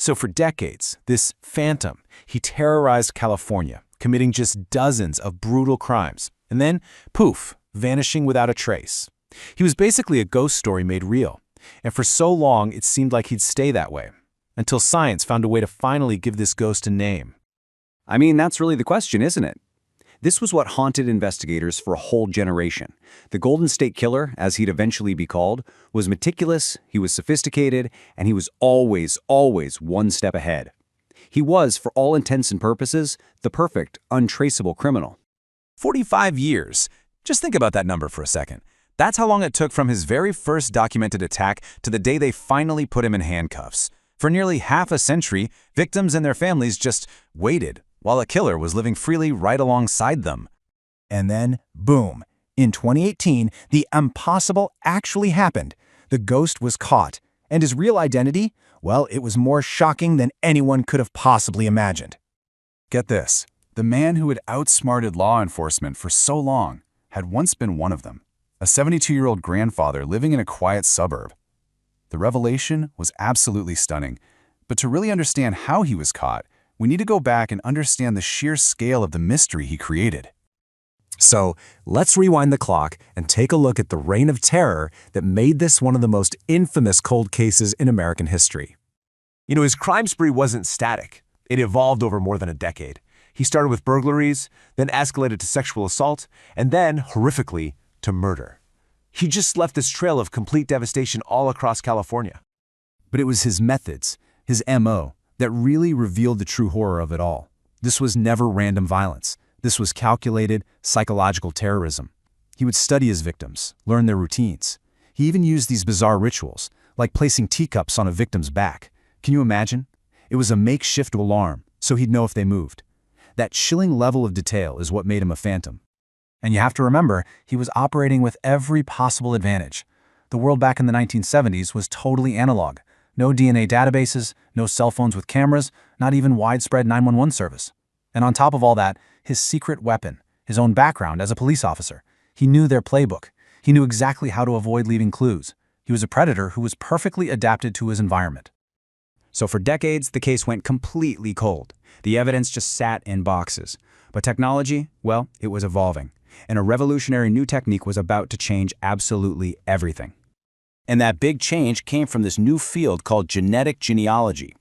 So for decades, this phantom, he terrorized California, committing just dozens of brutal crimes, and then, poof, vanishing without a trace. He was basically a ghost story made real, and for so long it seemed like he'd stay that way, until science found a way to finally give this ghost a name. I mean, that's really the question, isn't it? This was what haunted investigators for a whole generation. The Golden State Killer, as he'd eventually be called, was meticulous, he was sophisticated, and he was always one step ahead. He was, for all intents and purposes, the perfect, untraceable criminal. 45 years. Just think about that number for a second. That's how long it took from his very first documented attack to the day they finally put him in handcuffs. For nearly half a century, victims and their families just waited, while a killer was living freely right alongside them. And then, boom, in 2018, the impossible actually happened. The ghost was caught, and his real identity, well, it was more shocking than anyone could have possibly imagined. Get this, the man who had outsmarted law enforcement for so long had once been one of them, a 72-year-old grandfather living in a quiet suburb. The revelation was absolutely stunning, but to really understand how he was caught, we need to go back and understand the sheer scale of the mystery he created. So let's rewind the clock and take a look at the reign of terror that made this one of the most infamous cold cases in American history. You know, his crime spree wasn't static. It evolved over more than a decade. He started with burglaries, then escalated to sexual assault, and then, horrifically, to murder. He just left this trail of complete devastation all across California. But it was his methods, his MO, that really revealed the true horror of it all. This was never random violence. This was calculated, psychological terrorism. He would study his victims, learn their routines. He even used these bizarre rituals, like placing teacups on a victim's back. Can you imagine? It was a makeshift alarm, so he'd know if they moved. That chilling level of detail is what made him a phantom. And you have to remember, he was operating with every possible advantage. The world back in the 1970s was totally analog. No DNA databases, no cell phones with cameras, not even widespread 911 service. And on top of all that, his secret weapon, his own background as a police officer. He knew their playbook. He knew exactly how to avoid leaving clues. He was a predator who was perfectly adapted to his environment. So for decades, the case went completely cold. The evidence just sat in boxes. But technology, well, it was evolving. And a revolutionary new technique was about to change absolutely everything. And that big change came from this new field called genetic genealogy.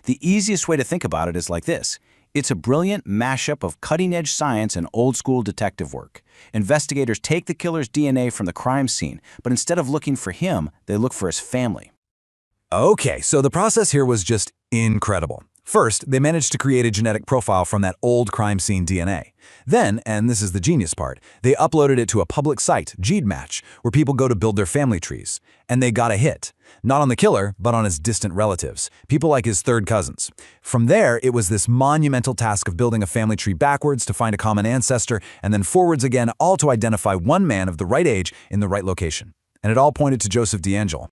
The easiest way to think about it is like this. It's a brilliant mashup of cutting-edge science and old-school detective work. Investigators take the killer's DNA from the crime scene, but instead of looking for him, they look for his family. Okay, so the process here was just incredible. First, they managed to create a genetic profile from that old crime scene DNA. Then, and this is the genius part, they uploaded it to a public site, GEDmatch, where people go to build their family trees. And they got a hit. Not on the killer, but on his distant relatives, people like his third cousins. From there, it was this monumental task of building a family tree backwards to find a common ancestor, and then forwards again, all to identify one man of the right age in the right location. And it all pointed to James DeAngelo.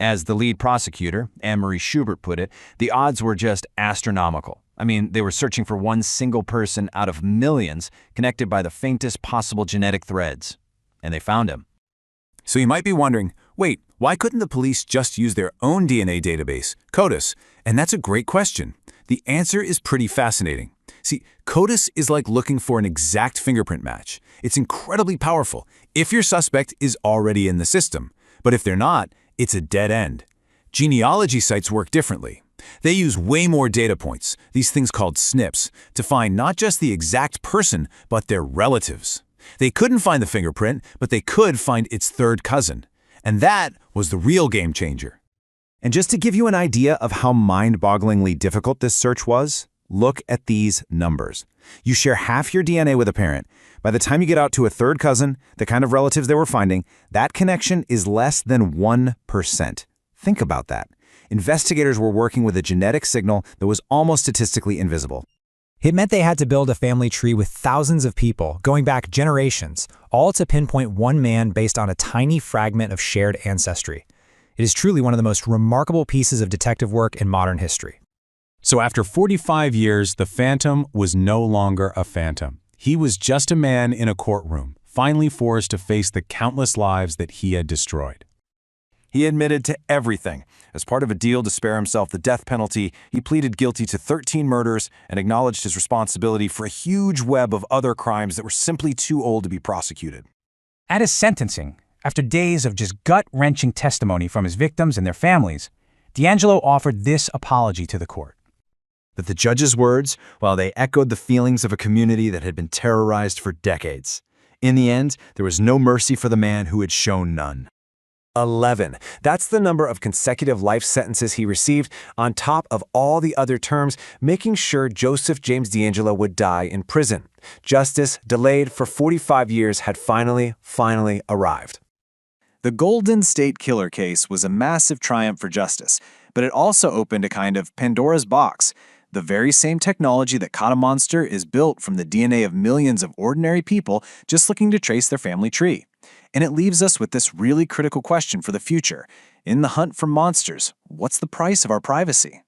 As the lead prosecutor, Anne-Marie Schubert, put it, the odds were just astronomical. I mean, they were searching for one single person out of millions connected by the faintest possible genetic threads. And they found him. So you might be wondering, wait, why couldn't the police just use their own DNA database, CODIS? And that's a great question. The answer is pretty fascinating. See, CODIS is like looking for an exact fingerprint match. It's incredibly powerful if your suspect is already in the system. But if they're not, it's a dead end. Genealogy sites work differently. They use way more data points, these things called SNPs, to find not just the exact person, but their relatives. They couldn't find the fingerprint, but they could find its third cousin. And that was the real game changer. And just to give you an idea of how mind-bogglingly difficult this search was, look at these numbers. You share half your DNA with a parent. By the time you get out to a third cousin, the kind of relatives they were finding, that connection is less than 1%. Think about that. Investigators were working with a genetic signal that was almost statistically invisible. It meant they had to build a family tree with thousands of people, going back generations, all to pinpoint one man based on a tiny fragment of shared ancestry. It is truly one of the most remarkable pieces of detective work in modern history. So after 45 years, the Phantom was no longer a phantom. He was just a man in a courtroom, finally forced to face the countless lives that he had destroyed. He admitted to everything. As part of a deal to spare himself the death penalty, he pleaded guilty to 13 murders and acknowledged his responsibility for a huge web of other crimes that were simply too old to be prosecuted. At his sentencing, after days of just gut-wrenching testimony from his victims and their families, DeAngelo offered this apology to the court. But the judge's words, while they echoed the feelings of a community that had been terrorized for decades, in the end, there was no mercy for the man who had shown none. 11. That's the number of consecutive life sentences he received on top of all the other terms, making sure Joseph James DeAngelo would die in prison. Justice, delayed for 45 years, had finally arrived. The Golden State Killer case was a massive triumph for justice, but it also opened a kind of Pandora's box. The very same technology that caught a monster is built from the DNA of millions of ordinary people just looking to trace their family tree. And it leaves us with this really critical question for the future. In the hunt for monsters, what's the price of our privacy?